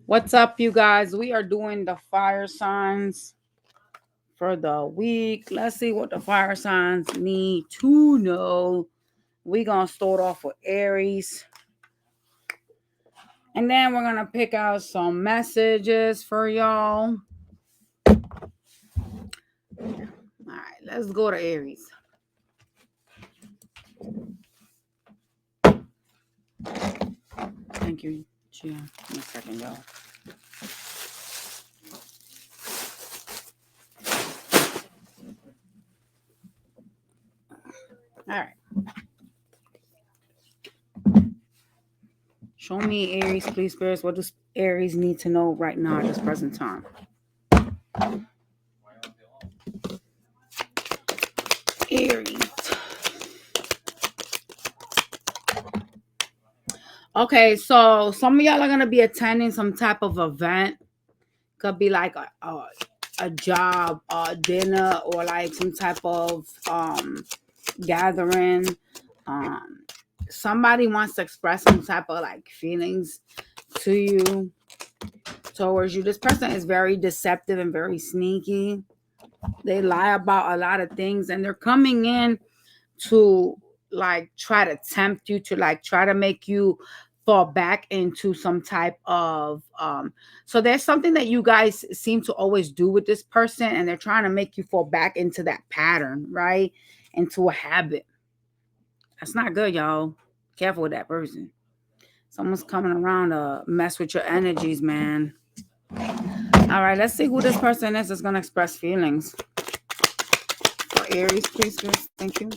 What's up, you guys? We are doing the fire signs for the week. Let's see what the fire signs need to know. We're going to start off with Aries. And then we're going to pick out some messages for y'all. All right, let's go to Aries. Thank you, Gia. Give me a second, y'all. All right. Show me Aries, please, spirits. What does Aries need to know right now at this present time? Aries. Okay, so some of y'all are gonna be attending some type of event. Could be like a job, a dinner, or like some type of gathering. Um, Somebody wants to express some type of like feelings to you, towards you. This person is very deceptive and very sneaky. They lie about a lot of things, and they're coming in to like try to tempt you, to like try to make you fall back into some type of so there's something that you guys seem to always do with this person, and they're trying to make you fall back into that pattern, right? Into a habit. That's not good, y'all. Careful with that person. Someone's coming around to mess with your energies, man. All right, let's see who this person is that's going to express feelings. For Aries, please, thank you.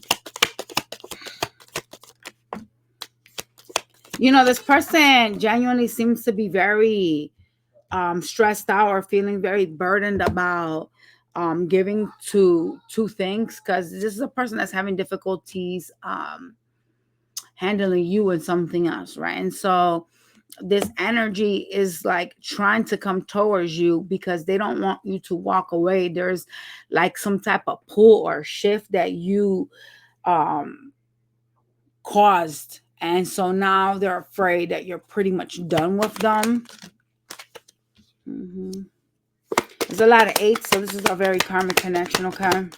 You know, this person genuinely seems to be very stressed out or feeling very burdened about giving to two things, because this is a person that's having difficulties handling you and something else, right? And so this energy is like trying to come towards you because they don't want you to walk away. There's like some type of pull or shift that you caused, and so now they're afraid that you're pretty much done with them. There's a lot of eights, so this is a very karmic connection, okay?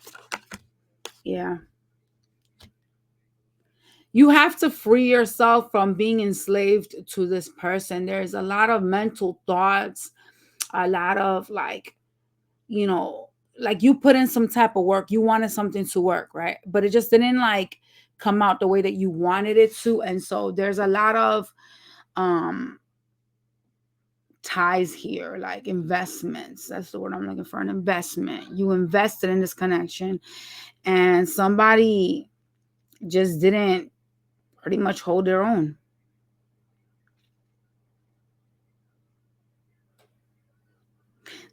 Yeah. You have to free yourself from being enslaved to this person. There's a lot of mental thoughts, a lot of like, you know, like you put in some type of work. You wanted something to work, right? But it just didn't like come out the way that you wanted it to. And so there's a lot of um ties here, like investments. That's the word I'm looking for, an investment. You invested in this connection, and somebody just didn't pretty much hold their own.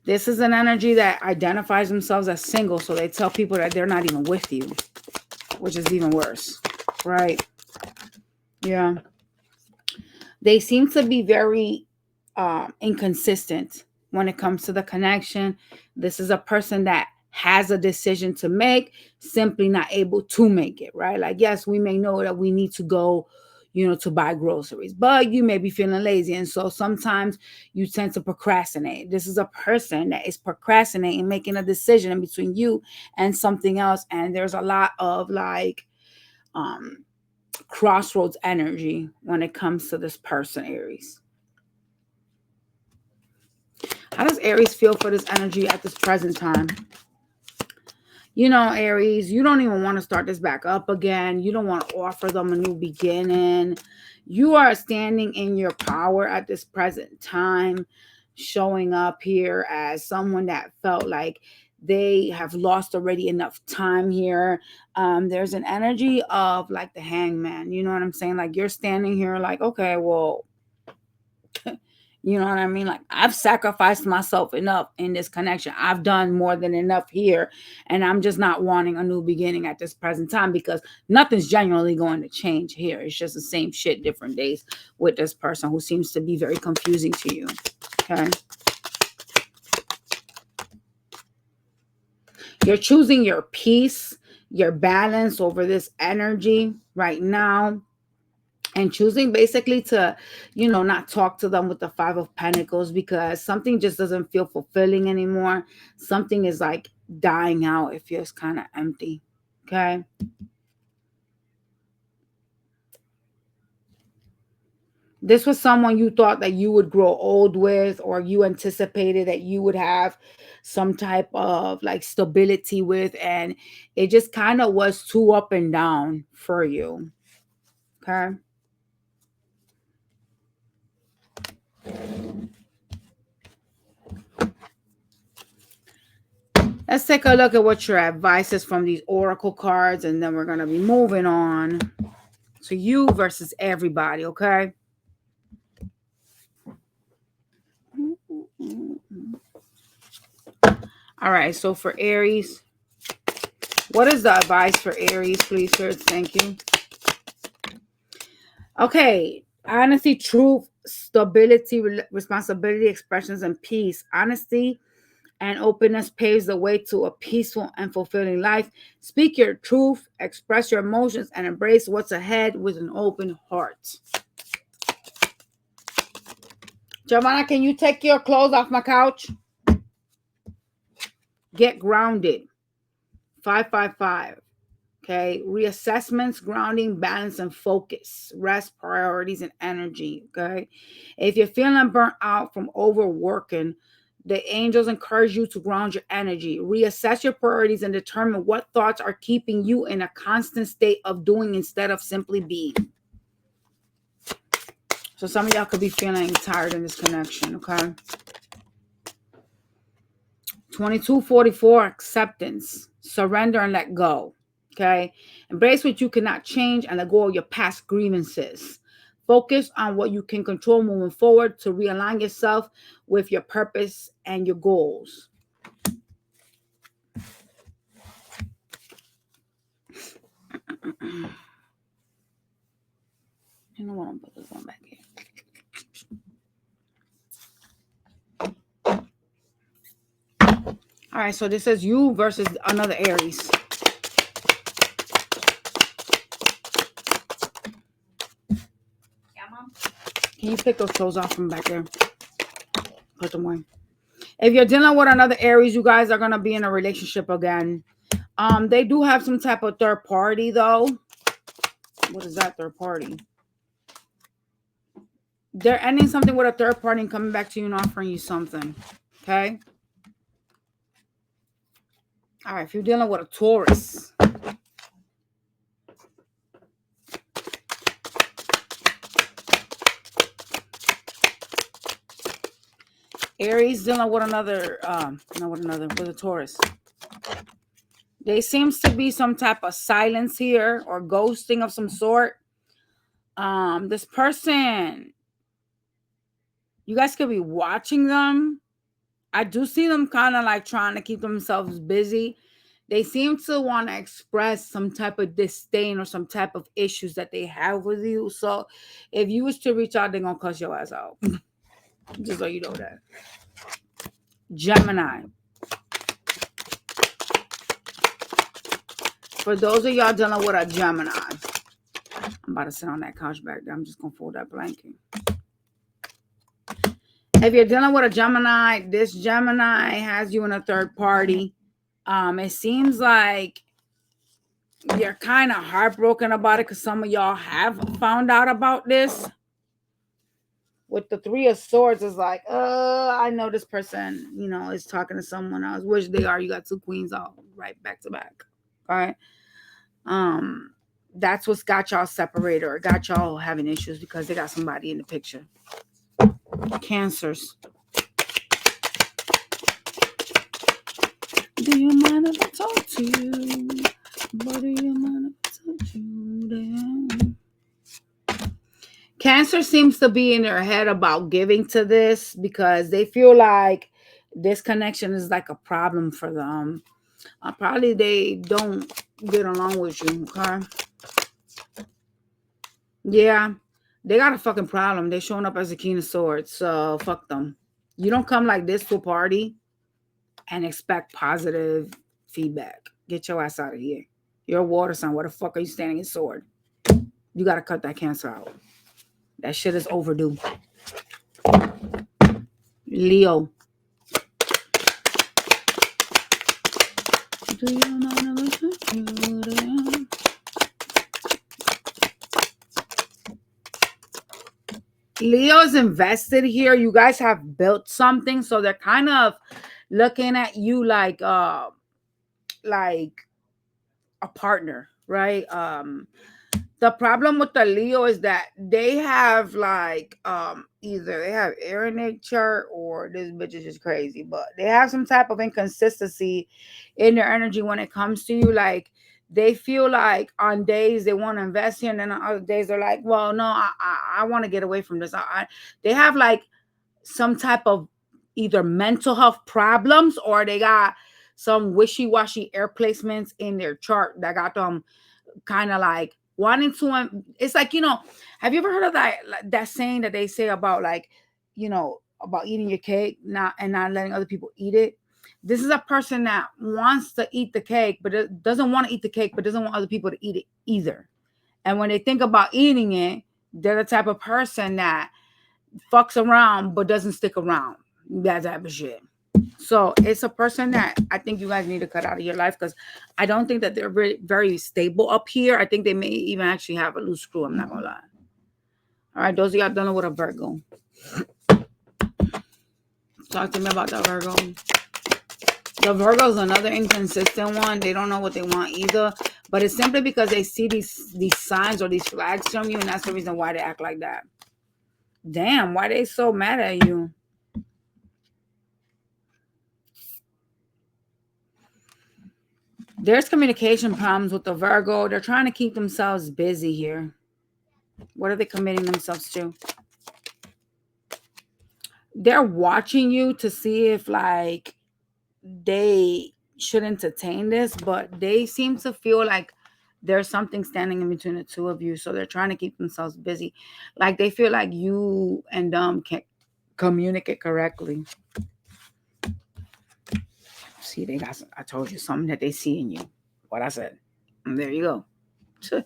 This is an energy that identifies themselves as single, so they tell people that they're not even with you, which is even worse, right? Yeah. They seem to be very inconsistent when it comes to the connection. This is a person that has a decision to make, simply not able to make it, right? Like, yes, we may know that we need to go, to buy groceries, but you may be feeling lazy. And so sometimes you tend to procrastinate. This is a person that is procrastinating, making a decision in between you and something else. And there's a lot of like, crossroads energy when it comes to this person, Aries. How does Aries feel for this energy at this present time? Aries, you don't even want to start this back up again. You don't want to offer them a new beginning. You are standing in your power at this present time, showing up here as someone that felt like they have lost already enough time here. There's an energy of like the hangman. You know what I'm saying? Like you're standing here like, okay, well, you know what I mean? Like I've sacrificed myself enough in this connection. I've done more than enough here. And I'm just not wanting a new beginning at this present time because nothing's genuinely going to change here. It's just the same shit, different days with this person who seems to be very confusing to you. Okay. You're choosing your peace, your balance over this energy right now. and choosing basically to, not talk to them with the Five of Pentacles, because something just doesn't feel fulfilling anymore. Something is like dying out. It feels kind of empty. Okay. This was someone you thought that you would grow old with, or you anticipated that you would have some type of like stability with, and it just kind of was too up and down for you. Okay. Let's take a look at what your advice is from these oracle cards, and then we're going to be moving on to you versus everybody, okay? All right, so for Aries, what is the advice for Aries, please, sir? Thank you. Okay, honesty, truth, stability, responsibility, expressions, and peace. Honesty and openness paves the way to a peaceful and fulfilling life. Speak your truth, express your emotions, and embrace what's ahead with an open heart. Giovanna, can you take your clothes off my couch? Get grounded. 555. Okay. Reassessments, grounding, balance, and focus. Rest, priorities, and energy. Okay. If you're feeling burnt out from overworking, the angels encourage you to ground your energy. Reassess your priorities and determine what thoughts are keeping you in a constant state of doing instead of simply being. So some of y'all could be feeling tired in this connection, okay? 2244, acceptance, surrender and let go, okay? Embrace what you cannot change and let go of your past grievances. Focus on what you can control moving forward to realign yourself with your purpose and your goals. You know what? I'm put this one back here. All right, so this says you versus another Aries. Can you pick those clothes off from back there? Put them away. If you're dealing with another Aries, you guys are going to be in a relationship again. They do have some type of third party, though. What is that third party? They're ending something with a third party and coming back to you and offering you something. Okay? All right, if you're dealing with a Taurus. Aries dealing with with a Taurus. There seems to be some type of silence here or ghosting of some sort. This person, you guys could be watching them. I do see them kind of like trying to keep themselves busy. They seem to want to express some type of disdain or some type of issues that they have with you. So if you was to reach out, they're going to cuss your ass out. Just so you know that. Gemini. For those of y'all dealing with a Gemini, I'm about to sit on that couch back there. I'm just going to fold that blanket. If you're dealing with a Gemini, this Gemini has you in a third party. It seems like you're kind of heartbroken about it because some of y'all have found out about this. With the Three of Swords, it's like, I know this person, is talking to someone else. Which they are. You got two queens all right back to back. All right. That's what's got y'all separated or got y'all having issues because they got somebody in the picture. Cancers. Do you mind if I talk to you? But do you mind if I talk to you? Cancer seems to be in their head about giving to this because they feel like this connection is like a problem for them. Probably they don't get along with you, okay? Yeah, they got a fucking problem. They're showing up as a King of Swords, so fuck them. You don't come like this to a party and expect positive feedback. Get your ass out of here. You're a water sign. What the fuck are you standing in sword? You got to cut that Cancer out. That shit is overdue. Leo. Do you know Leo's invested here. You guys have built something, so they're kind of looking at you like a partner, right? The problem with the Leo is that they have like either they have air in their chart or this bitch is just crazy, but they have some type of inconsistency in their energy when it comes to you. Like they feel like on days they want to invest here, and then on other days they're like, well, no, I want to get away from this. They have like some type of either mental health problems, or they got some wishy-washy air placements in their chart that got them kind of like wanting to. It's like, you know, have you ever heard of that saying that they say about like, you know, about eating your cake not letting other people eat it? This is a person that wants to eat the cake, but doesn't want to eat the cake, but doesn't want other people to eat it either. And when they think about eating it, they're the type of person that fucks around but doesn't stick around. That type of shit. So it's a person that I think you guys need to cut out of your life, because I don't think that they're very, very stable up here. I think they may even actually have a loose screw. I'm not gonna lie. All right, those of y'all dealing with a Virgo. Talk to me about the Virgo. The Virgo is another inconsistent one. They don't know what they want either, but it's simply because they see these signs or these flags from you, and that's the reason why they act like that. Damn, why they so mad at you? There's communication problems with the Virgo. They're trying to keep themselves busy here. What are they committing themselves to? They're watching you to see if like they should entertain this, but they seem to feel like there's something standing in between the two of you. So they're trying to keep themselves busy. Like they feel like you and them can't communicate correctly. See, they got some, I told you something that they see in you. What I said. And there you go.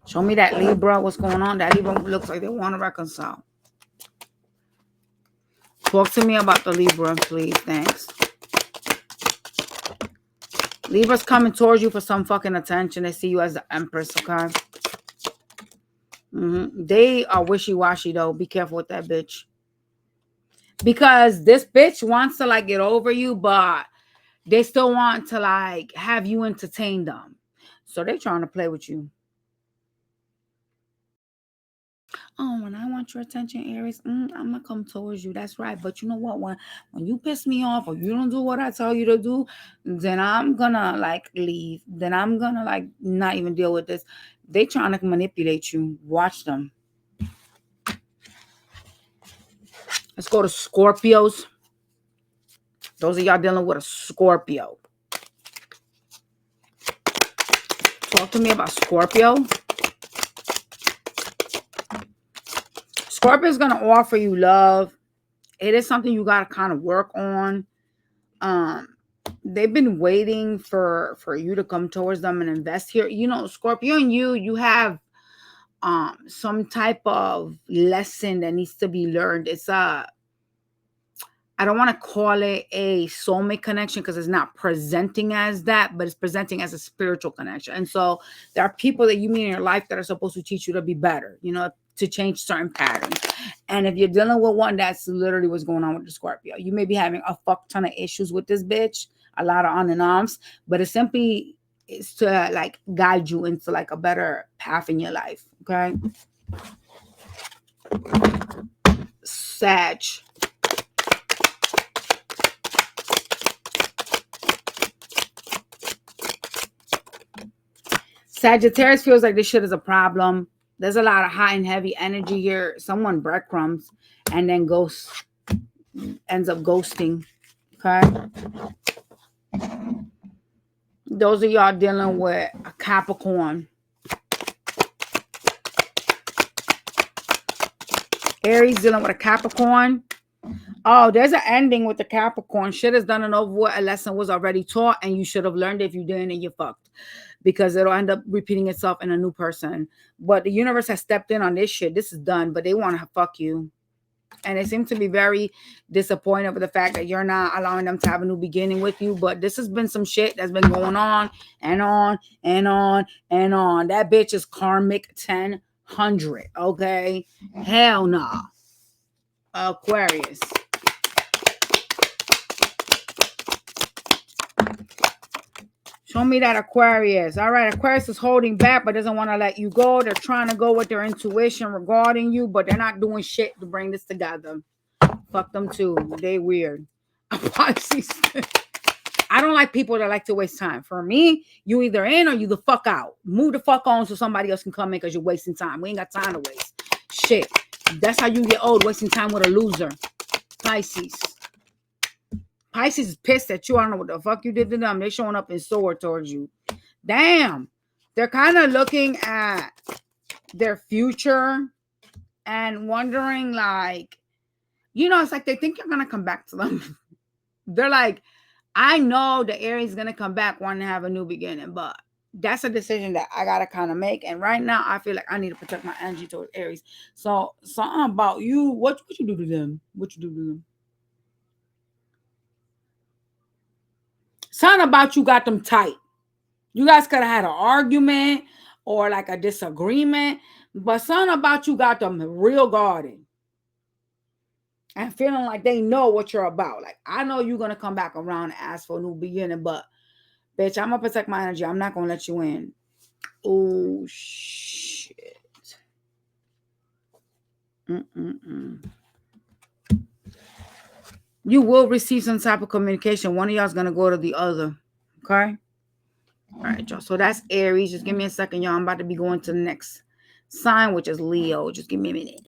Show me that Libra. What's going on? That Libra looks like they want to reconcile. Talk to me about the Libra, please. Thanks. Libra's coming towards you for some fucking attention. They see you as the Empress, okay? They are wishy-washy, though. Be careful with that bitch. Because this bitch wants to, like, get over you, but they still want to, like, have you entertain them. So they're trying to play with you. Oh, when I want your attention, Aries, I'm going to come towards you. That's right. But you know what? When you piss me off or you don't do what I tell you to do, then I'm going to, like, leave. Then I'm going to, like, not even deal with this. They trying to manipulate you. Watch them. Let's go to Scorpios. Those of y'all dealing with a Scorpio. Talk to me about Scorpio. Scorpio is going to offer you love. It is something you got to kind of work on. They've been waiting for you to come towards them and invest here. You know, Scorpio and you have some type of lesson that needs to be learned. It's I don't want to call it a soulmate connection because it's not presenting as that, but it's presenting as a spiritual connection. And so there are people that you meet in your life that are supposed to teach you to be better, you know, to change certain patterns. And if you're dealing with one, that's literally what's going on with the Scorpio. You may be having a fuck ton of issues with this bitch, a lot of on and offs, but it simply is to like guide you into like a better path in your life. Okay. Sag. Sagittarius feels like this shit is a problem. There's a lot of high and heavy energy here. Someone breadcrumbs and then ends up ghosting. Okay. Those of y'all dealing with a Capricorn. Aries dealing with a Capricorn. Oh, there's an ending with the Capricorn. Shit is done and over with. A lesson was already taught and you should have learned it. If you didn't, and you fucked. because it'll end up repeating itself in a new person. But the universe has stepped in on this shit. This is done, but they want to fuck you. And they seem to be very disappointed with the fact that you're not allowing them to have a new beginning with you. But this has been some shit that's been going on and on and on and on. That bitch is karmic 1000. Okay? Hell nah. Aquarius. Show me that Aquarius. All right, Aquarius is holding back but doesn't want to let you go. They're trying to go with their intuition regarding you, but they're not doing shit to bring this together. Fuck them too. They weird. Pisces. I don't like people that like to waste time. For me, you either in or you the fuck out. Move the fuck on so somebody else can come in because you're wasting time. We ain't got time to waste. Shit. That's how you get old, wasting time with a loser. Pisces. Pisces is pissed at you. I don't know what the fuck you did to them. They're showing up in sword towards you. Damn. They're kind of looking at their future and wondering, like, you know, it's like they think you're going to come back to them. They're like, I know the Aries is going to come back wanting to have a new beginning, but that's a decision that I got to kind of make. And right now, I feel like I need to protect my energy towards Aries. So something about you, what you do to them? What you do to them? Something about you got them tight. You guys could have had an argument or like a disagreement, but something about you got them real guarded and feeling like they know what you're about. Like, I know you're going to come back around and ask for a new beginning, but bitch, I'm going to protect my energy. I'm not going to let you in. Oh, shit. You will receive some type of communication. One of y'all is going to go to the other. Okay? All right, y'all. So that's Aries. Just give me a second, y'all. I'm about to be going to the next sign, which is Leo. Just give me a minute.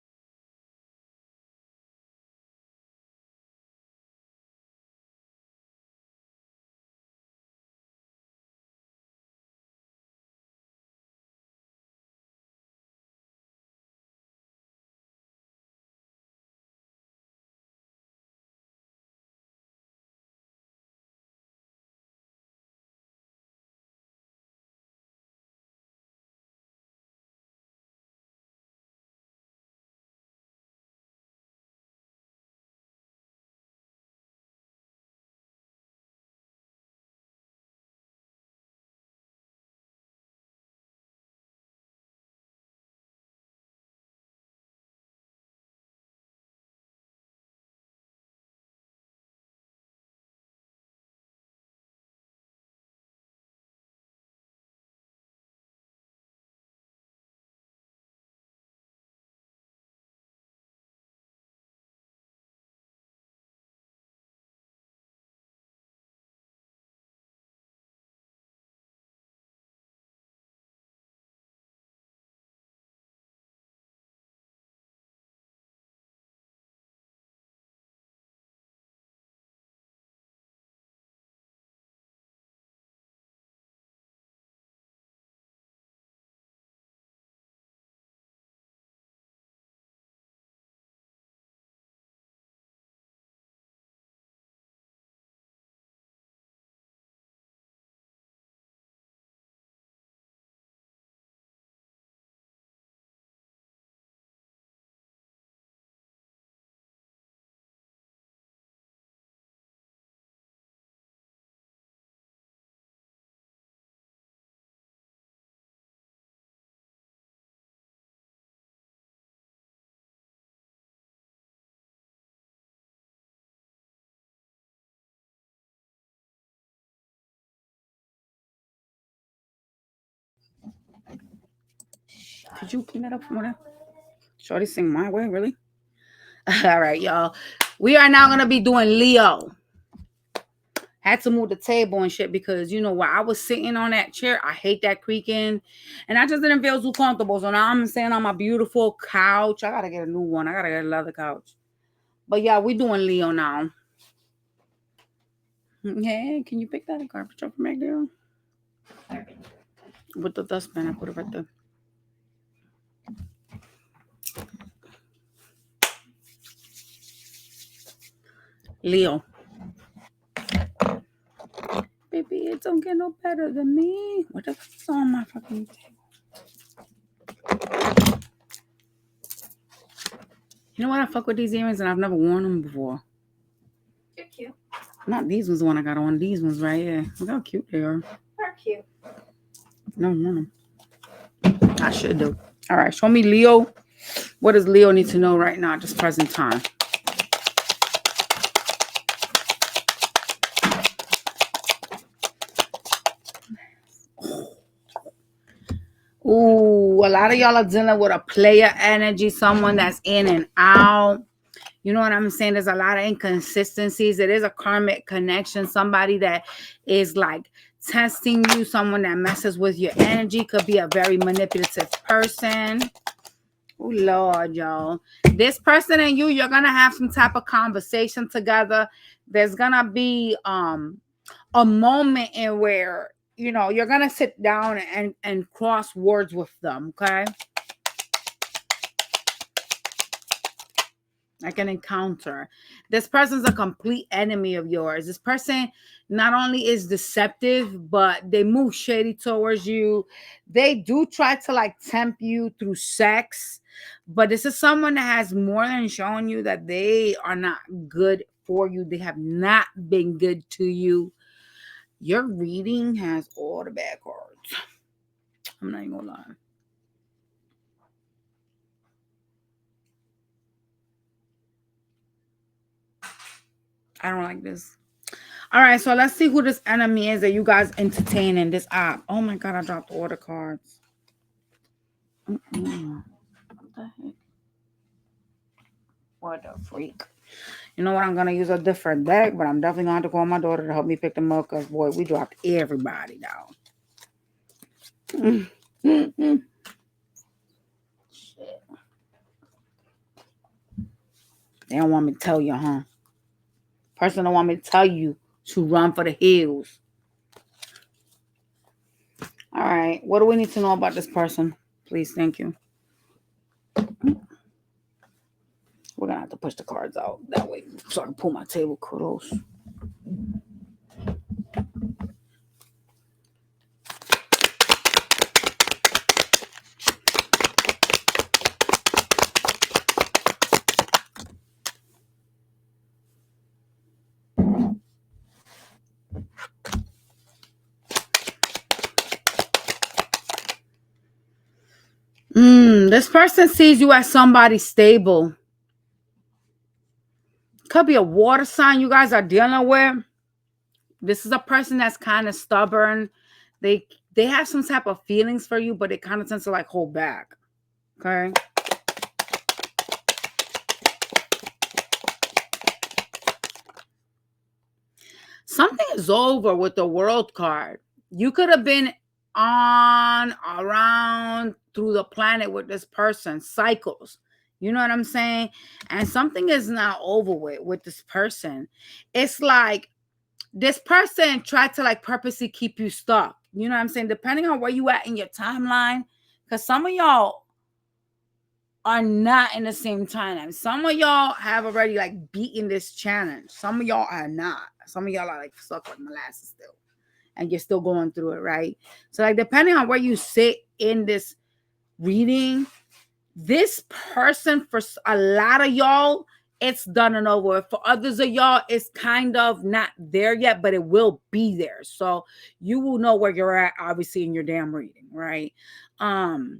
Could you clean that up for me? Shorty sing my way, really? All right, y'all. We are now gonna be doing Leo. Had to move the table and shit because, you know, while I was sitting on that chair, I hate that creaking, and I just didn't feel too comfortable. So now I'm sitting on my beautiful couch. I gotta get a new one. I gotta get a leather couch. But yeah, we doing Leo now. Hey, can you pick that garbage up from back there? With the dustbin, I put it right there. Leo. Baby, it don't get no better than me. What the fuck? on my fucking table? You know what? I fuck with these earrings and I've never worn them before. They're cute. Not these ones, the one I got on. These ones right here. Look how cute they are. They're cute. No, worn them. I should do. All right, show me Leo. What does Leo need to know right now at this present time? Ooh, a lot of y'all are dealing with a player energy, someone that's in and out. You know what I'm saying? There's a lot of inconsistencies. It is a karmic connection. Somebody that is like testing you, someone that messes with your energy, could be a very manipulative person. Oh, Lord, y'all. This person and you're going to have some type of conversation together. There's going to be a moment in where, you know, you're going to sit down and cross words with them, okay? Like an encounter. This person's a complete enemy of yours. This person not only is deceptive, but they move shady towards you. They do try to like tempt you through sex, but this is someone that has more than shown you that they are not good for you. They have not been good to you. Your reading has all the bad cards. I'm not even gonna lie. I don't like this. All right, so let's see who this enemy is that you guys entertain in this app. Oh my God, I dropped all the cards. What the heck? What the freak? You know what? I'm going to use a different deck, but I'm definitely going to have to call my daughter to help me pick them up because, boy, we dropped everybody down. Shit. They don't want me to tell you, huh? Person don't want me to tell you to run for the hills. All right. What do we need to know about this person? Please, thank you. We're going to have to push the cards out that way so I can pull my table close. This person sees you as somebody stable. Could be a water sign you guys are dealing with. This is a person that's kind of stubborn. They have some type of feelings for you, but it kind of tends to like hold back. Okay. Something is over with the World card. You could have been on, around, through the planet with this person. Cycles. You know what I'm saying? And something is now over with this person. It's like this person tried to like purposely keep you stuck. You know what I'm saying? Depending on where you at in your timeline. Because some of y'all are not in the same timeline. Some of y'all have already like beaten this challenge. Some of y'all are not. Some of y'all are like stuck like molasses still. And you're still going through it, right? So like depending on where you sit in this reading, this person, for a lot of y'all, it's done and over. For others of y'all, it's kind of not there yet, but it will be there. So you will know where you're at, obviously, in your damn reading, right?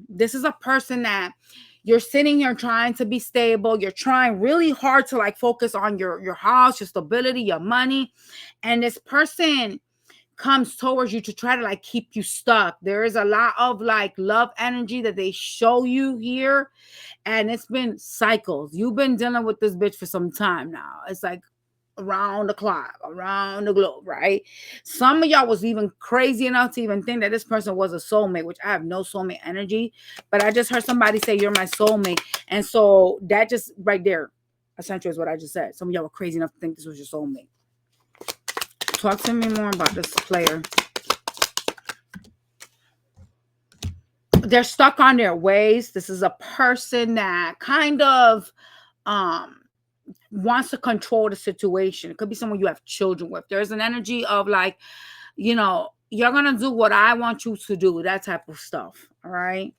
This is a person that you're sitting here trying to be stable. You're trying really hard to like focus on your house, your stability, your money. And this person comes towards you to try to like keep you stuck. There is a lot of like love energy that they show you here, and it's been cycles. You've been dealing with this bitch for some time now. It's like around the clock, around the globe, right? Some of y'all was even crazy enough to even think that this person was a soulmate, which I have no soulmate energy, but I just heard somebody say you're my soulmate, and so that just right there essentially is what I just said. Some of y'all were crazy enough to think this was your soulmate. Talk to me more about this player. They're stuck on their ways. This is a person that kind of wants to control the situation. It could be someone you have children with. There's an energy of like, you know, you're going to do what I want you to do, that type of stuff. All right.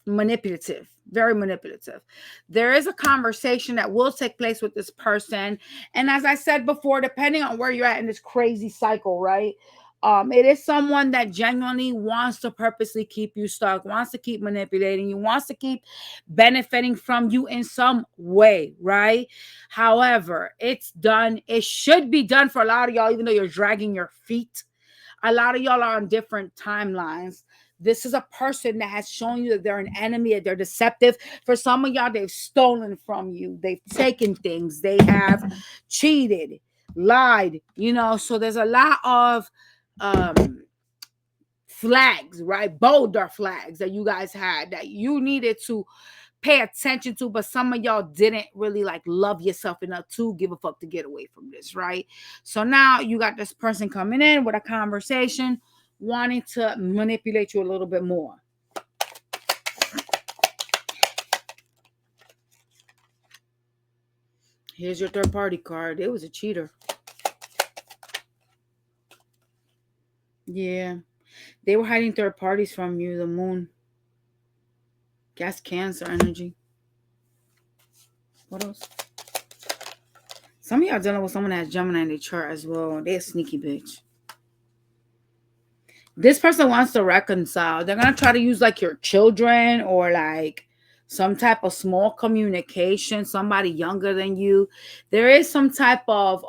Manipulative, very manipulative. There is a conversation that will take place with this person. And as I said before, depending on where you're at in this crazy cycle, right? It is someone that genuinely wants to purposely keep you stuck, wants to keep manipulating you, wants to keep benefiting from you in some way, right? However, it's done. It should be done for a lot of y'all, even though you're dragging your feet. A lot of y'all are on different timelines. This is a person that has shown you that they're an enemy, that they're deceptive. For some of y'all, they've stolen from you. They've taken things. They have cheated, lied, so there's a lot of flags, right? Bolder flags that you guys had that you needed to pay attention to, but some of y'all didn't really like love yourself enough to give a fuck to get away from this, right? So now you got this person coming in with a conversation, wanting to manipulate you a little bit more. Here's your third party card. It was a cheater. Yeah. They were hiding third parties from you, the moon. That's Cancer energy. What else? Some of y'all dealing with someone that has Gemini in their chart as well. They're a sneaky bitch. This person wants to reconcile. They're going to try to use like your children or like some type of small communication, somebody younger than you. There is some type of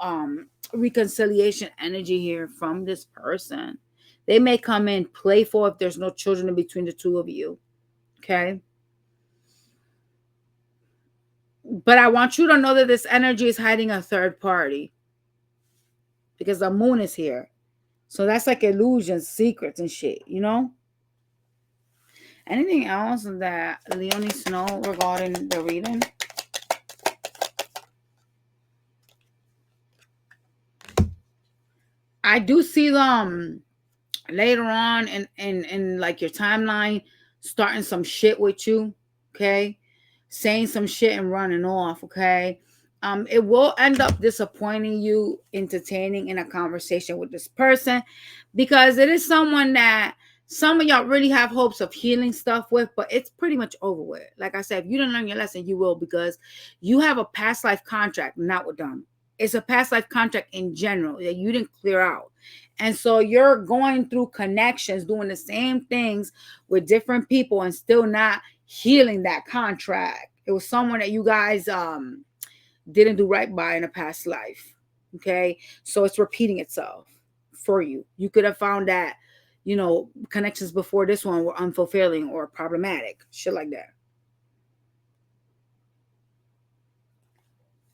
reconciliation energy here from this person. They may come in playful if there's no children in between the two of you. Okay. But I want you to know that this energy is hiding a third party because the moon is here. So that's like illusions, secrets and shit, Anything else that Leo needs to know regarding the reading? I do see them later on in like your timeline starting some shit with you, okay? Saying some shit and running off, okay? It will end up disappointing you entertaining in a conversation with this person because it is someone that some of y'all really have hopes of healing stuff with, but it's pretty much over with. Like I said, if you didn't learn your lesson, you will, because you have a past life contract, not with them. It's a past life contract in general that you didn't clear out. And so you're going through connections, doing the same things with different people and still not healing that contract. It was someone that you guys didn't do right by in a past life. Okay. So it's repeating itself for you. You could have found that, connections before this one were unfulfilling or problematic. Shit like that.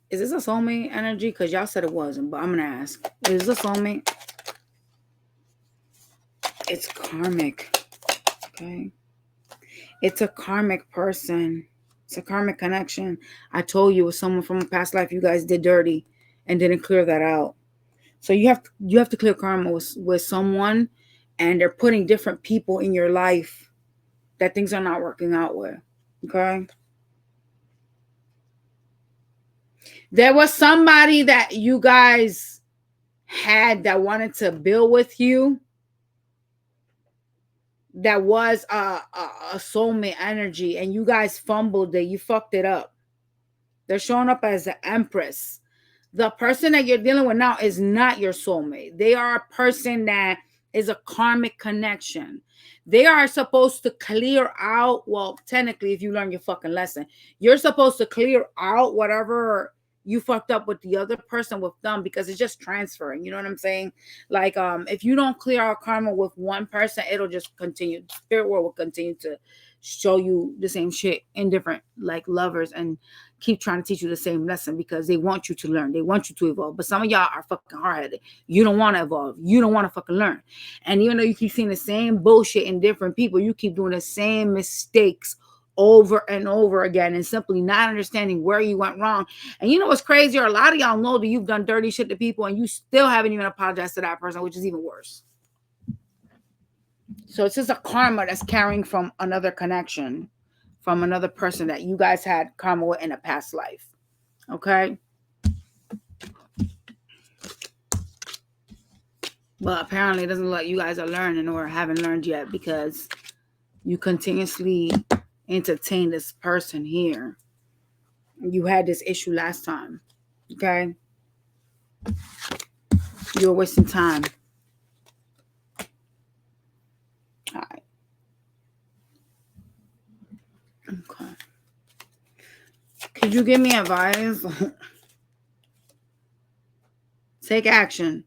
Is this a soulmate energy? Because y'all said it wasn't, but I'm going to ask. Is this a soulmate? It's karmic. Okay. It's a karmic person. It's a karmic connection. I told you it was someone from a past life you guys did dirty and didn't clear that out. So you have to clear karma with someone, and they're putting different people in your life that things are not working out with. Okay. There was somebody that you guys had that wanted to build with you. That was a soulmate energy, and you guys fumbled it. You fucked it up. They're showing up as the Empress. The person that you're dealing with now is not your soulmate. They are a person that is a karmic connection. They are supposed to clear out, well, technically, if you learn your fucking lesson, you're supposed to clear out whatever you fucked up with the other person with them, because it's just transferring. You know what I'm saying? Like, if you don't clear out karma with one person, it'll just continue. The spirit world will continue to show you the same shit in different like lovers and keep trying to teach you the same lesson because they want you to learn. They want you to evolve. But some of y'all are fucking hard-headed. You don't want to evolve. You don't want to fucking learn. And even though you keep seeing the same bullshit in different people, you keep doing the same mistakes over and over again and simply not understanding where you went wrong. And you know what's crazy? A lot of y'all know that you've done dirty shit to people and you still haven't even apologized to that person, which is even worse. So it's just a karma that's carrying from another connection, from another person that you guys had karma with in a past life. Okay? But apparently it doesn't look like you guys are learning or haven't learned yet, because you continuously entertain this person here. You had this issue last time. Okay? You're wasting time. All right. Okay. Could you give me advice? Take action.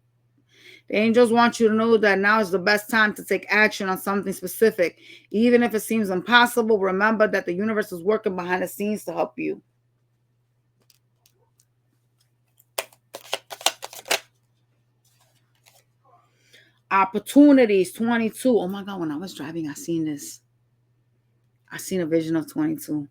The angels want you to know that now is the best time to take action on something specific. Even if it seems impossible, remember that the universe is working behind the scenes to help you. Opportunities, 22. Oh my God, when I was driving, I seen this. I seen a vision of 22.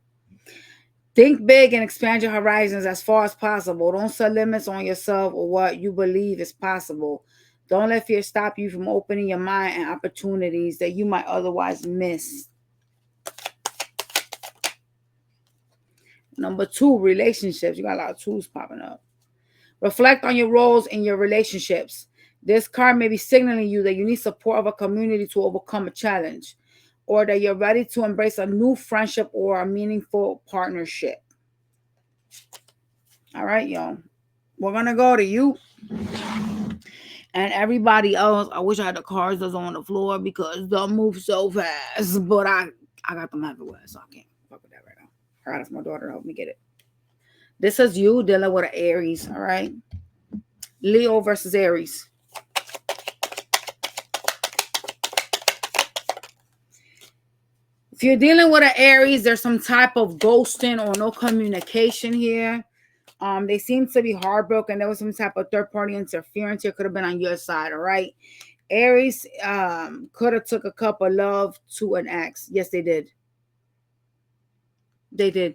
Think big and expand your horizons as far as possible. Don't set limits on yourself or what you believe is possible. Don't let fear stop you from opening your mind and opportunities that you might otherwise miss. Number 2, relationships. You got a lot of tools popping up. Reflect on your roles in your relationships. This card may be signaling you that you need support of a community to overcome a challenge, or that you're ready to embrace a new friendship or a meaningful partnership. All right, y'all. We're going to go to you and everybody else. I wish I had the cards that's on the floor because they'll move so fast, but I got them everywhere, so I can't fuck with that right now. All right, that's my daughter. Help me get it. This is you dealing with an Aries, all right? Leo versus Aries. If you're dealing with an Aries, there's some type of ghosting or no communication here. They seem to be heartbroken. There was some type of third-party interference here. Could have been on your side, all right? Aries could have took a cup of love to an ex. Yes, they did. They did.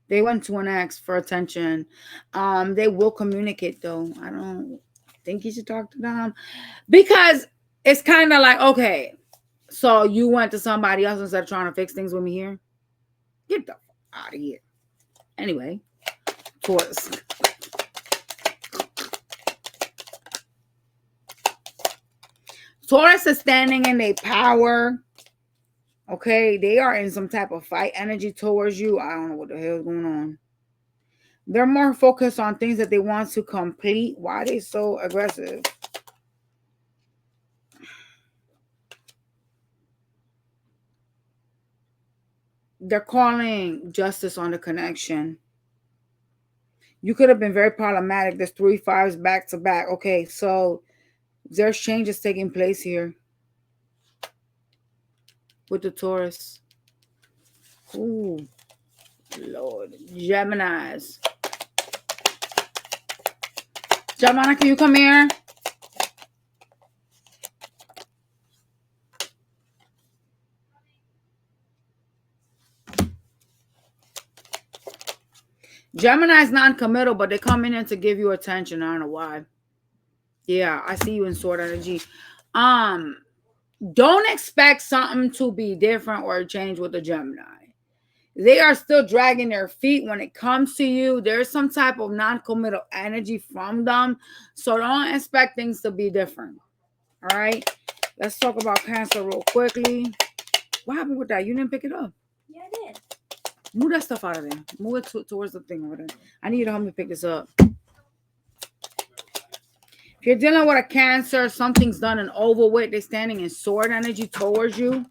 They went to an ex for attention. They will communicate, though. I don't think you should talk to them, because it's kind of like, okay, so you went to somebody else instead of trying to fix things with me here? Get the fuck out of here. Anyway, Taurus. Taurus is standing in their power. Okay, they are in some type of fight energy towards you. I don't know what the hell is going on. They're more focused on things that they want to complete. Why are they so aggressive? They're calling justice on the connection. You could have been very problematic. There's 3 5s back to back. Okay, so there's changes taking place here with the Taurus. Ooh, Lord. Geminis. Gemini, can you come here? Gemini's non-committal, but they come in here to give you attention. I don't know why. Yeah, I see you in sword energy. Don't expect something to be different or change with the Gemini. They are still dragging their feet when it comes to you. There's some type of non-committal energy from them. So don't expect things to be different. All right? Let's talk about Cancer real quickly. What happened with that? You didn't pick it up. Yeah, I did. Move that stuff out of there. Move it towards the thing over there. I need you to help me pick this up. If you're dealing with a Cancer, something's done and over with. They're standing in sword energy towards you.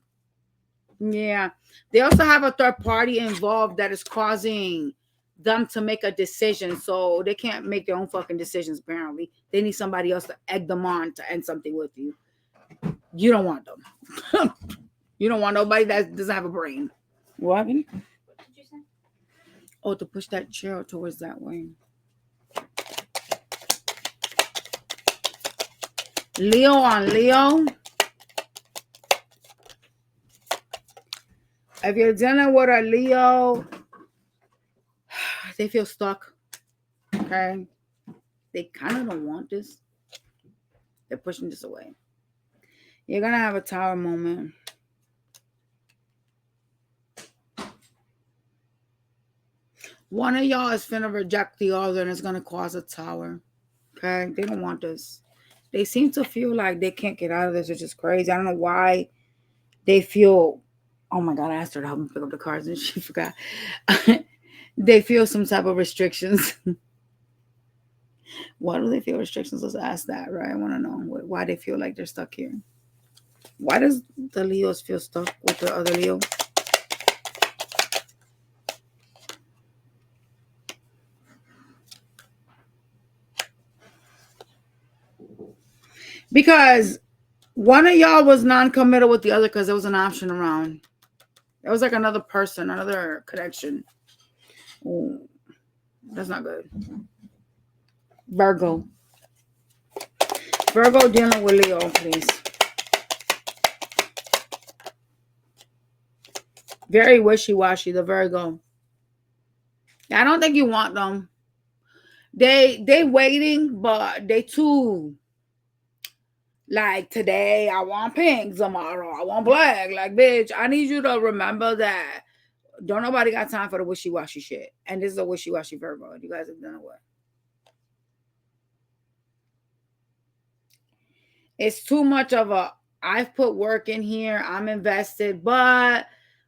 Yeah. They also have a third party involved that is causing them to make a decision. So they can't make their own fucking decisions, apparently. They need somebody else to egg them on to end something with you. You don't want them. You don't want nobody that doesn't have a brain. What? What did you say? Oh, to push that chair towards that way. Leo on Leo. If you're dealing with a Leo, they feel stuck. Okay? They kind of don't want this. They're pushing this away. You're going to have a tower moment. One of y'all is finna reject the other and it's going to cause a tower. Okay? They don't want this. They seem to feel like they can't get out of this, which is crazy. I don't know why they feel. Oh my God, I asked her to help me pick up the cards and she forgot. They feel some type of restrictions. Why do they feel restrictions? Let's ask that, right? I want to know why they feel like they're stuck here. Why does the Leos feel stuck with the other Leo? Because one of y'all was non-committal with the other because there was an option around. It was like another person, another connection. Ooh, that's not good. Virgo. Virgo dealing with Leo, please. Very wishy-washy, the Virgo. I don't think you want them. They waiting, but they too. Like today, I want pink. Tomorrow, I want black. Like, bitch, I need you to remember that. Don't nobody got time for the wishy-washy shit. And this is a wishy-washy Virgo. You guys have done what? It's too much of a, I've put work in here. I'm invested, but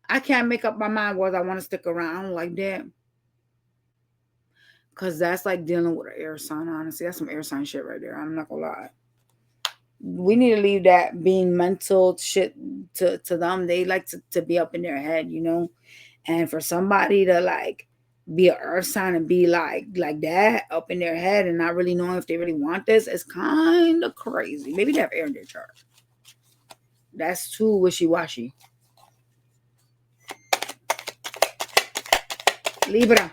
I can't make up my mind whether I want to stick around like that. Because that's like dealing with an air sign, honestly. That's some air sign shit right there. I'm not going to lie. We need to leave that being mental shit to them. They like to be up in their head, you know? And for somebody to like be an earth sign and be like that up in their head and not really knowing if they really want this, it's kind of crazy. Maybe they have air in their chart. That's too wishy-washy. Libra.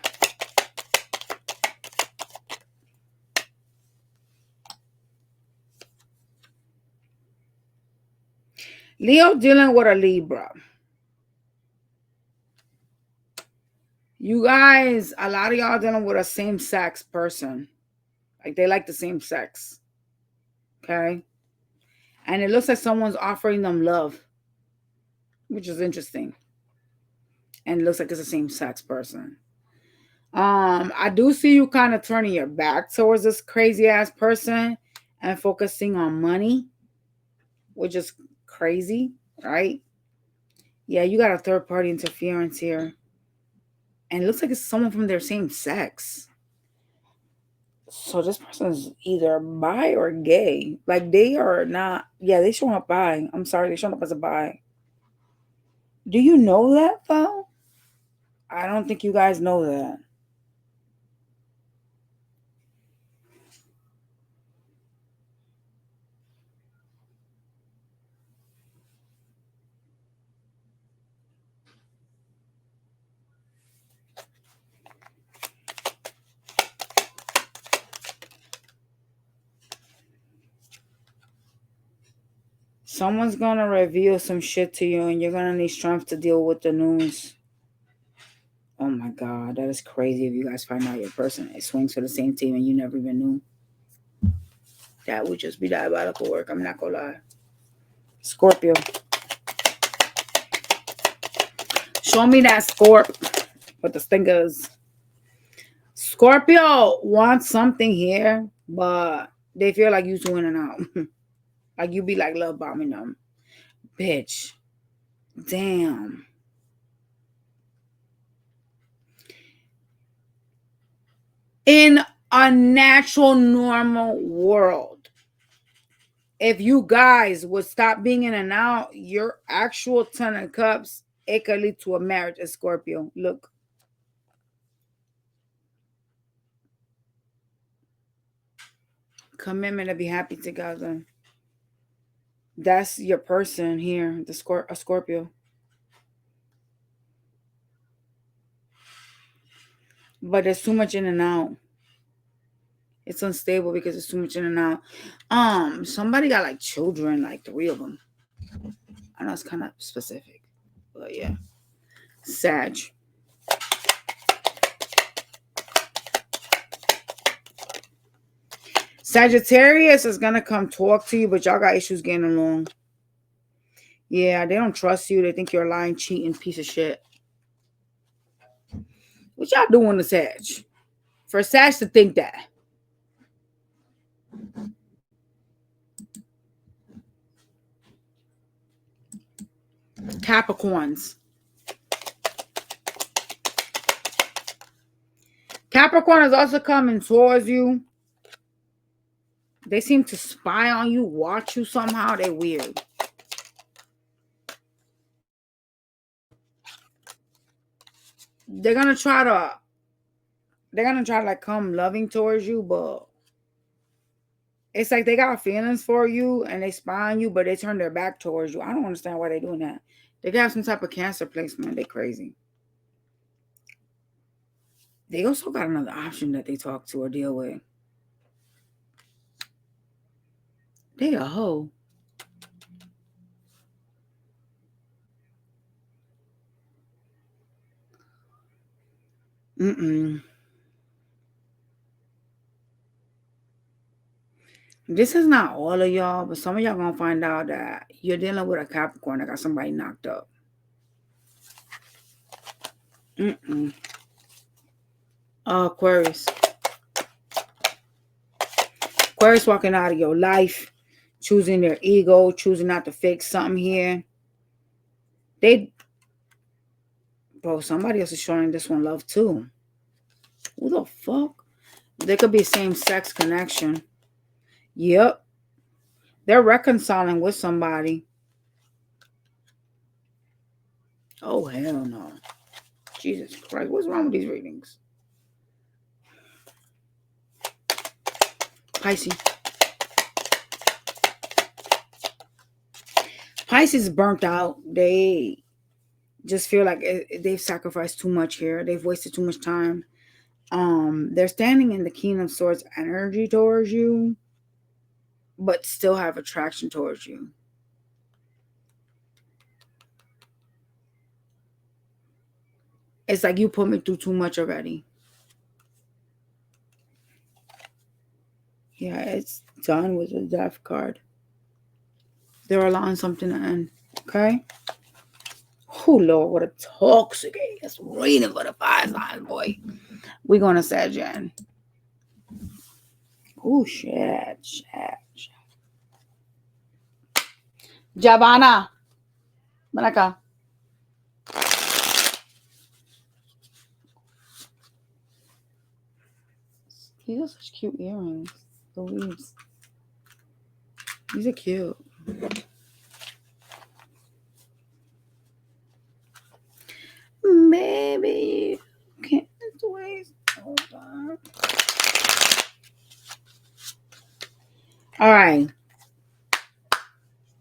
Leo dealing with a Libra. You guys, a lot of y'all dealing with a same-sex person. Like they like the same sex. Okay? And it looks like someone's offering them love, which is interesting. And it looks like it's the same-sex person. I do see you kind of turning your back towards this crazy-ass person and focusing on money, which is crazy, right? Yeah, you got a third-party interference here. And it looks like it's someone from their same sex. So this person is either bi or gay. Like they are not. Yeah, they showing up bi. I'm sorry, they showing up as a bi. Do you know that though? I don't think you guys know that. Someone's gonna reveal some shit to you and you're gonna need strength to deal with the news. Oh my God, that is crazy if you guys find out your person it swings for the same team and you never even knew. That would just be diabolical work. I'm not gonna lie. Scorpio. Show me that Scorp with the stingers. Scorpio wants something here, but they feel like you in and out. Like you be like love bombing them. Bitch. Damn. In a natural, normal world, if you guys would stop being in and out, your actual 10 of cups, it could lead to a marriage, a Scorpio. Look. Commitment to be happy together. That's your person here, a Scorpio. But there's too much in and out. It's unstable because it's too much in and out. Somebody got like children, like 3 of them. I know it's kind of specific, but yeah. Sag. Sagittarius is gonna come talk to you, but y'all got issues getting along. Yeah, they don't trust you. They think you're a lying, cheating piece of shit. What y'all doing to Sag? For Sag to think that. Capricorns. Capricorn is also coming towards you. They seem to spy on you, watch you somehow. They're weird. They're gonna try to like come loving towards you, but it's like they got feelings for you and they spy on you, but they turn their back towards you. I don't understand why they're doing that. They got some type of Cancer placement. They crazy. They also got another option that they talk to or deal with. They a hoe. This is not all of y'all, but some of y'all gonna find out that you're dealing with a Capricorn that got somebody knocked up. Aquarius. Aquarius walking out of your life, choosing their ego, choosing not to fix something here. Bro, somebody else is showing this one love too. Who the fuck? There could be a same-sex connection. Yep. They're reconciling with somebody. Oh, hell no. Jesus Christ. What's wrong with these readings? Pisces. Pisces burnt out. They just feel like they've sacrificed too much here. They've wasted too much time. They're standing in the King of Swords energy towards you, but still have attraction towards you. It's like you put me through too much already. Yeah, it's done with the Death card. They're allowing something to end. Okay? Oh, Lord, what a toxic ass reading for the 5 signs, boy. We're going to Sagittarius. Oh, shit. Javana. Ven acá. These are such cute earrings. The leaves. These are cute. Maybe you can't waste. Hold on. All right.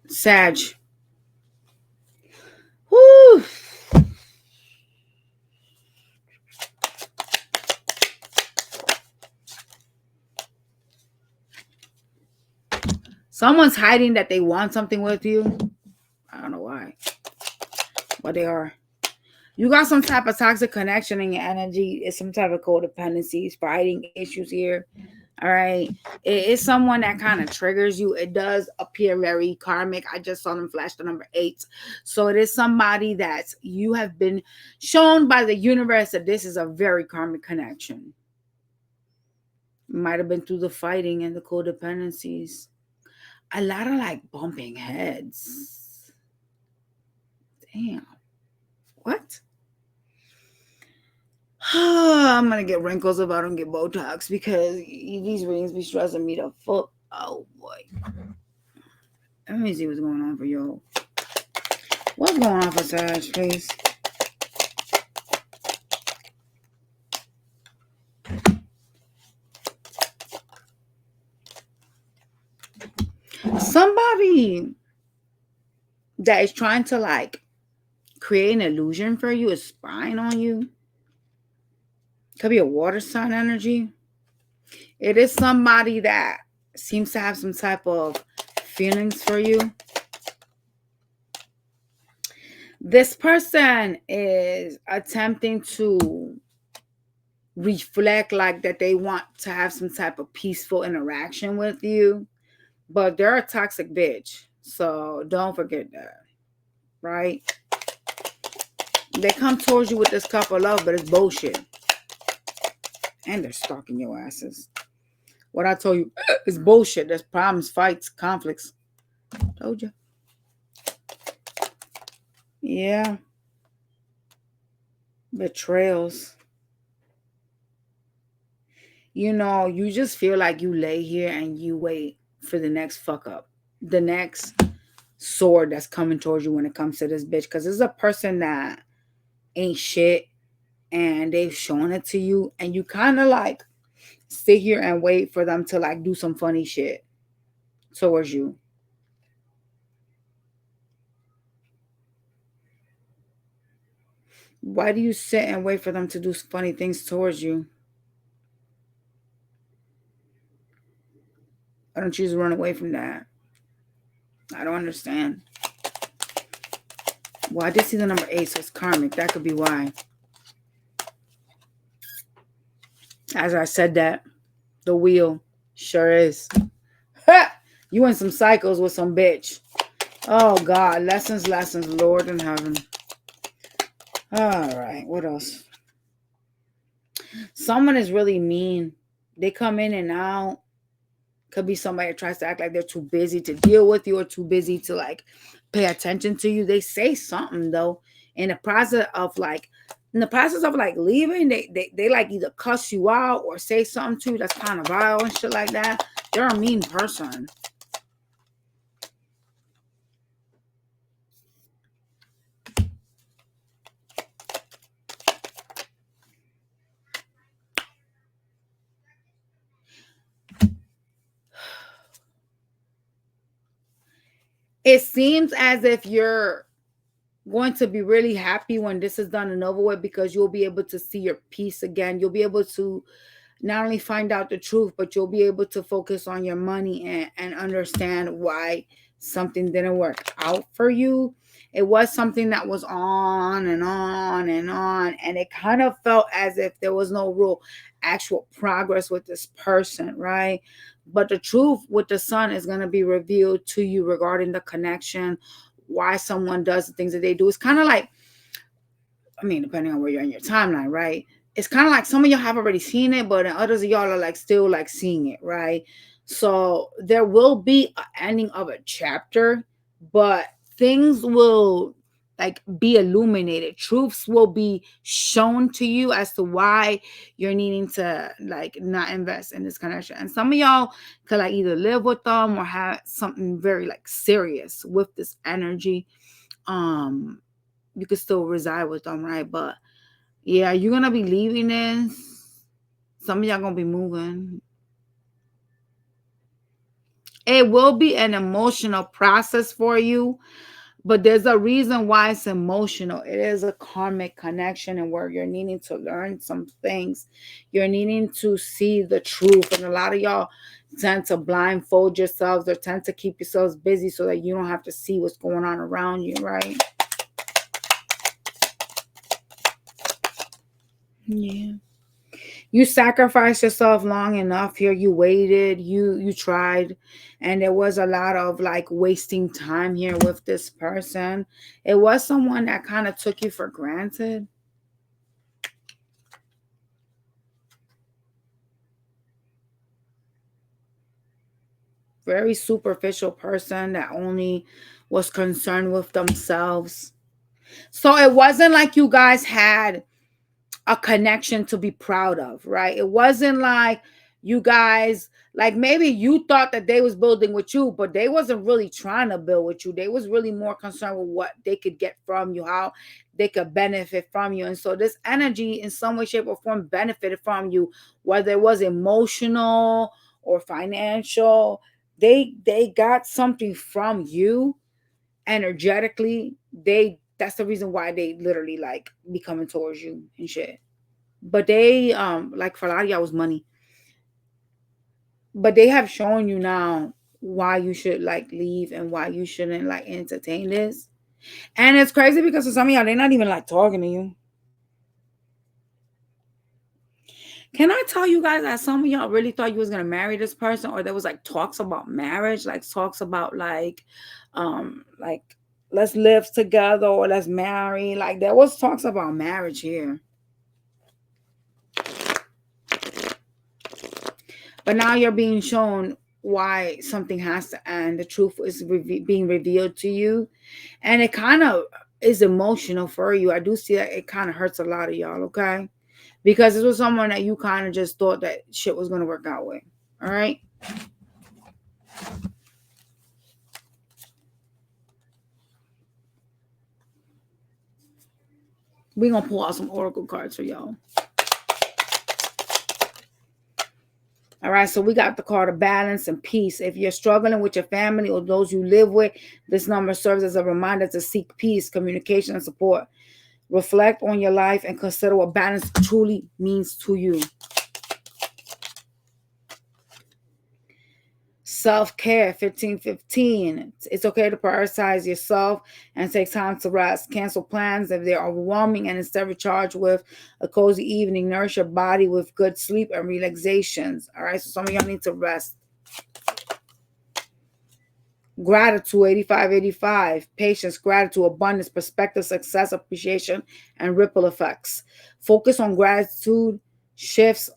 Sag. Woo. Someone's hiding that they want something with you. I don't know why. But they are. You got some type of toxic connection in your energy. It's some type of codependency, fighting issues here. All right. It's someone that kind of triggers you. It does appear very karmic. I just saw them flash the number 8. So it is somebody that you have been shown by the universe that this is a very karmic connection. Might have been through the fighting and the codependencies. A lot of like bumping heads. Damn. What? I'm gonna get wrinkles if I don't get Botox because these rings be stressing me the fuck. Oh boy. Let me see what's going on for y'all. What's going on for Sag, please? Somebody that is trying to like create an illusion for you is spying on you. Could be a water sign energy. It is somebody that seems to have some type of feelings for you. This person is attempting to reflect like that they want to have some type of peaceful interaction with you, but they're a toxic bitch. So don't forget that, right? They come towards you with this cup of love, but it's bullshit. And they're stalking your asses. What I told you is bullshit. There's problems, fights, conflicts. Told you. Yeah. Betrayals. You know, you just feel like you lay here and you wait for the next fuck up, the next sword that's coming towards you when it comes to this bitch. Because it's a person that ain't shit and they've shown it to you, and you kind of like sit here and wait for them to like do some funny shit towards you. Why do you sit and wait for them to do funny things towards you? Why don't you just run away from that? I don't understand. Well, I did see the number 8, so it's karmic. That could be why. As I said that, the wheel sure is. Ha! You in some cycles with some bitch. Oh, God. Lessons, lessons. Lord in heaven. All right. What else? Someone is really mean. They come in and out. Could be somebody that tries to act like they're too busy to deal with you or too busy to like pay attention to you. They say something though. In the process of like leaving, they like either cuss you out or say something to you that's kind of vile and shit like that. They're a mean person. It seems as if you're going to be really happy when this is done and over with, because you'll be able to see your peace again. You'll be able to not only find out the truth, but you'll be able to focus on your money and understand why something didn't work out for you. It was something that was on and on and on, and it kind of felt as if there was no real actual progress with this person, right? But the truth with the sun is going to be revealed to you regarding the connection, why someone does the things that they do. It's kind of like, I mean, depending on where you're in your timeline, right? It's kind of like some of y'all have already seen it, but others of y'all are like still like seeing it, right? So there will be an ending of a chapter, but things will like be illuminated. Truths will be shown to you as to why you're needing to like not invest in this connection. And some of y'all could like either live with them or have something very like serious with this energy. Um, you could still reside with them, right? But yeah, you're gonna be leaving this. Some of y'all gonna be moving. It will be an emotional process for you, but there's a reason why it's emotional. It is a karmic connection, and where you're needing to learn some things. You're needing to see the truth. And a lot of y'all tend to blindfold yourselves or tend to keep yourselves busy so that you don't have to see what's going on around you, right? Yeah. You sacrificed yourself long enough here. You waited, you tried, and there was a lot of like wasting time here with this person. It was someone that kind of took you for granted. Very superficial person that only was concerned with themselves. So it wasn't like you guys had a connection to be proud of, right? It wasn't like you guys, like maybe you thought that they was building with you, but they wasn't really trying to build with you. They was really more concerned with what they could get from you, how they could benefit from you. And so this energy in some way, shape, or form benefited from you, whether it was emotional or financial. They got something from you energetically. That's the reason why they literally like be coming towards you and shit. But they like for a lot of y'all was money. But they have shown you now why you should like leave and why you shouldn't like entertain this. And it's crazy because for some of y'all, they're not even like talking to you. Can I tell you guys that some of y'all really thought you was gonna marry this person, or there was like talks about marriage, like talks about like let's live together or let's marry. Like there was talks about marriage here. But now you're being shown why something has to end. The truth is being revealed to you. And is emotional for you. I do see that it kind of hurts a lot of y'all, okay? Because this was someone that you kind of just thought that shit was going to work out with. All right? We're going to pull out some oracle cards for y'all. All right, so we got the card of balance and peace. If you're struggling with your family or those you live with, this number serves as a reminder to seek peace, communication, and support. Reflect on your life and consider what balance truly means to you. Self-care, 1515. It's okay to prioritize yourself and take time to rest. Cancel plans if they're overwhelming and instead recharge with a cozy evening. Nourish your body with good sleep and relaxations. All right, so some of y'all need to rest. Gratitude, 8585. Patience, gratitude, abundance, perspective, success, appreciation, and ripple effects. Focus on gratitude shifts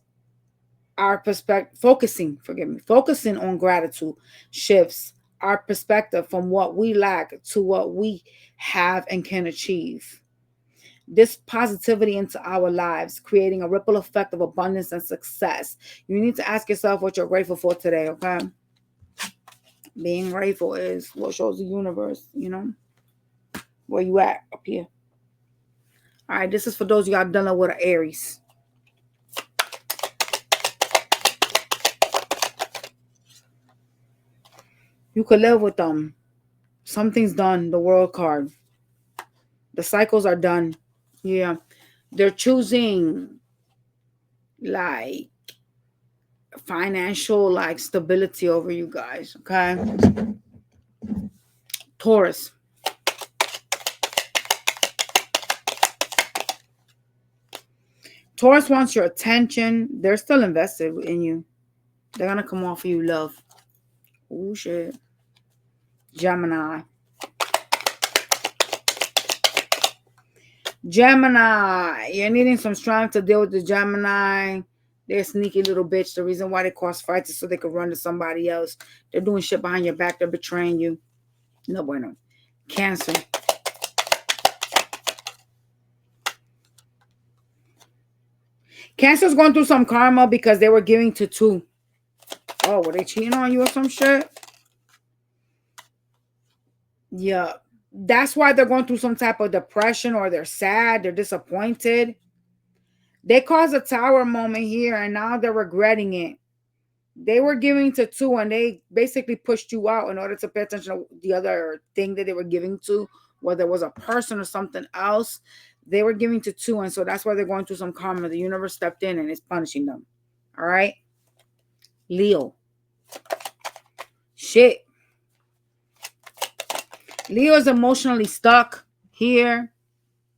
our perspective. Focusing on gratitude shifts our perspective from what we lack to what we have and can achieve. This positivity into our lives, creating a ripple effect of abundance and success. You need to ask yourself what you're grateful for today, okay? Being grateful is what shows the universe, you know, where you at up here. All right, this is for those of y'all dealing with an Aries. You could live with them. Something's done. The World card. The cycles are done. Yeah. They're choosing like financial like stability over you guys. Okay. Taurus. Taurus wants your attention. They're still invested in you. They're going to come off of you love. Oh, shit. Gemini. Gemini. You're needing some strength to deal with the Gemini. They're a sneaky little bitch. The reason why they cause fights is so they can run to somebody else. They're doing shit behind your back. They're betraying you. No bueno. Cancer. Cancer's going through some karma because they were giving to two. Oh, were they cheating on you or some shit? Yeah. That's why they're going through some type of depression or they're sad. They're disappointed. They caused a tower moment here and now they're regretting it. They were giving to two and they basically pushed you out in order to pay attention to the other thing that they were giving to, whether it was a person or something else. They were giving to two, and so that's why they're going through some karma. The universe stepped in and it's punishing them. All right? Leo. Shit. Leo is emotionally stuck here.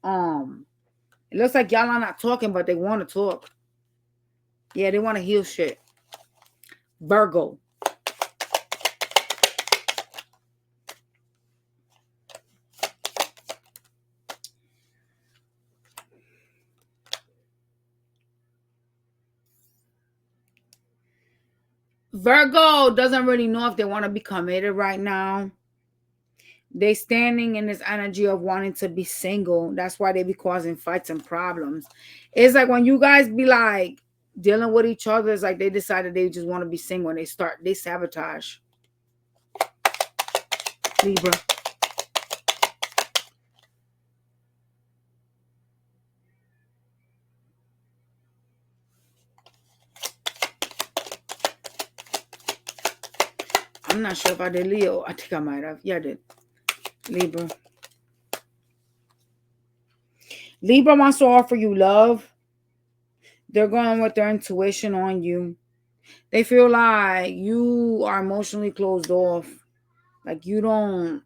It looks like y'all are not talking, but they want to talk. Yeah, they want to heal shit. Virgo. Virgo doesn't really know if they want to be committed right now. They standing in this energy of wanting to be single. That's why they be causing fights and problems. It's like when you guys be like dealing with each other, it's like they decided they just want to be single and they sabotage. Libra. I'm not sure if I did Leo. I think I might have. Yeah, I did. Libra. Libra wants to offer you love. They're going with their intuition on you. They feel like you are emotionally closed off. Like you don't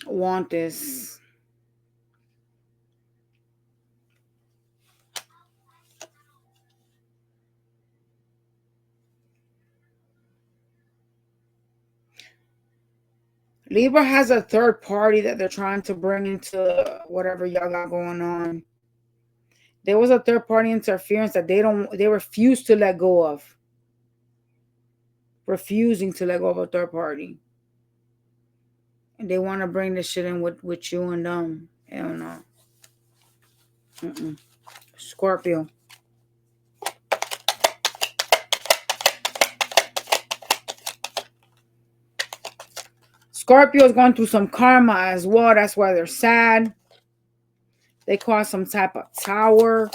want this. Libra has a third party that they're trying to bring into whatever y'all got going on. There was a third party interference that they refuse to let go of. Refusing to let go of a third party. They want to bring this shit in with you and them. Hell no. Scorpio. Scorpio is going through some karma as well. That's why they're sad. They cause some type of tower.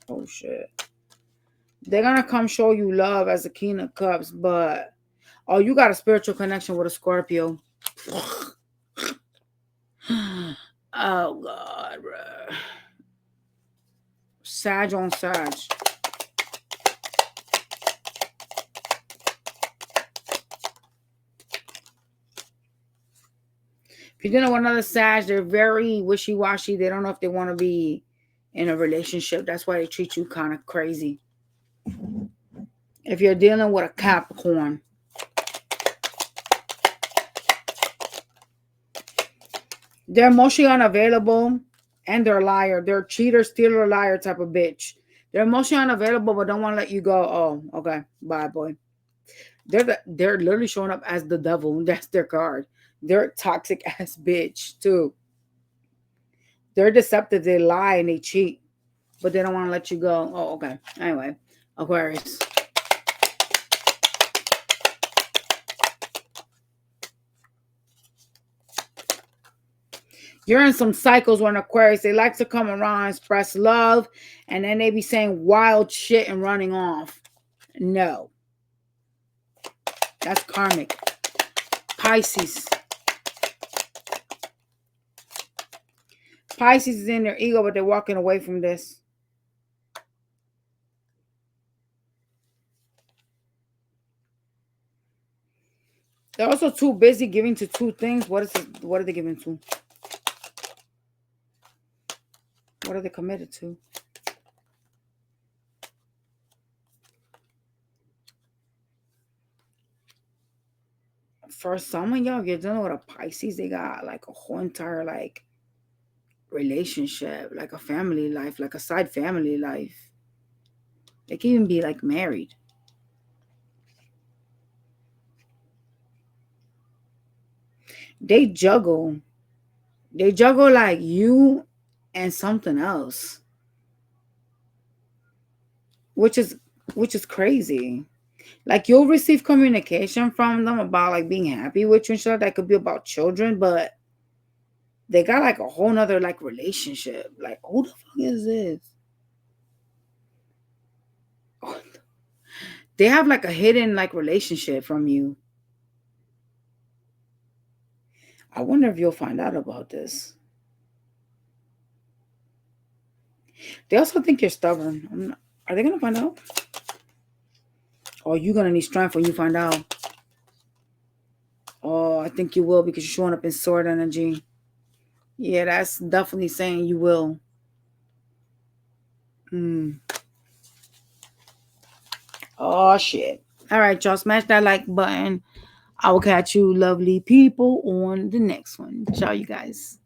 Oh, shit. They're going to come show you love as a King of Cups, but... Oh, you got a spiritual connection with a Scorpio. Oh, God, bro. Sag on Sag. If you're dealing with another Sag, they're very wishy-washy. They don't know if they want to be in a relationship. That's why they treat you kind of crazy. If you're dealing with a Capricorn, they're emotionally unavailable and they're a liar. They're a cheater, stealer, liar type of bitch. They're emotionally unavailable but don't want to let you go. Oh, okay. Bye, boy. They're literally showing up as the devil. That's their card. They're a toxic ass bitch too. They're deceptive. They lie and they cheat, but they don't want to let you go. Oh, okay. Anyway, Aquarius. You're in some cycles when Aquarius, they like to come around, express love, and then they be saying wild shit and running off. No. That's karmic. Pisces. Pisces is in their ego, but they're walking away from this. They're also too busy giving to two things. What are they giving to? What are they committed to? For some of y'all, you're dealing with a Pisces. They got like a whole entire like relationship, like a family life, like a side family life. They can even be like married. They juggle. They juggle like you and something else. Which is crazy. Like you'll receive communication from them about like being happy with you and stuff. That could be about children, but they got like a whole nother like relationship. Like, who the fuck is this? They have like a hidden like relationship from you. I wonder if you'll find out about this. They also think you're stubborn. Are they gonna find out? Or are you gonna need strength when you find out? Oh, I think you will because you're showing up in sword energy. Yeah, that's definitely saying you will. Oh, shit. All right, y'all. Smash that like button. I will catch you lovely people on the next one. Ciao, you guys.